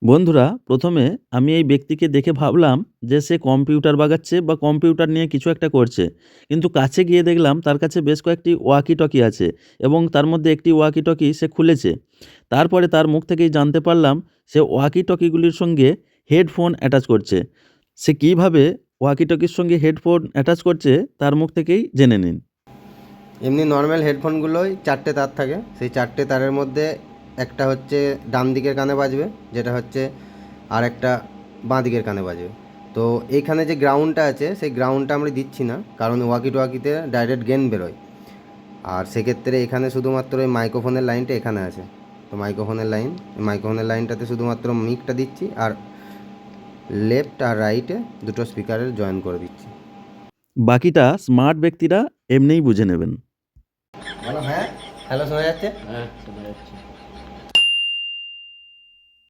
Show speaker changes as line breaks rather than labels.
বন্ধুরা, প্রথমে আমি এই ব্যক্তিকে দেখে ভাবলাম যে সে কম্পিউটার বাগাচ্ছে বা কম্পিউটার নিয়ে কিছু একটা করছে। কিন্তু কাছে গিয়ে দেখলাম তার কাছে বেশ কয়েকটি ওয়াকি-টকি আছে এবং তার মধ্যে একটি ওয়াকি-টকি সে খুলেছে। তারপরে তার মুখ থেকেই জানতে পারলাম সে ওয়াকি-টকিগুলির সঙ্গে হেডফোন অ্যাটাচ করছে। সে কীভাবে ওয়াকি-টকির সঙ্গে হেডফোন অ্যাটাচ করছে তার মুখ থেকেই জেনে নিন।
এমনি নর্মাল হেডফোনগুলোই 4টে তার থাকে। সেই 4টে তারের মধ্যে একটা হচ্ছে ডান দিকের কানে বাজবে, যেটা হচ্ছে আর একটা বাঁ দিকের কানে বাজবে। তো এইখানে যে গ্রাউন্ডটা আছে সেই গ্রাউন্ডটা আমরা দিচ্ছি না, কারণ ওয়াকি টোয়াকিতে ডাইরেক্ট গেন বেরোয়। আর সেক্ষেত্রে এখানে শুধুমাত্র এই মাইক্রোফোনের লাইনটা এখানে আছে। তো মাইক্রোফোনের লাইনটাতে শুধুমাত্র মিকটা দিচ্ছি, আর লেফট আর রাইটে দুটো স্পিকারের জয়েন করে দিচ্ছি।
বাকিটা স্মার্ট ব্যক্তিরা এমনিই বুঝে নেবেন।
বলো হ্যাঁ, হ্যালো, শোনা যাচ্ছে?
হ্যাঁ, শোনা যাচ্ছে।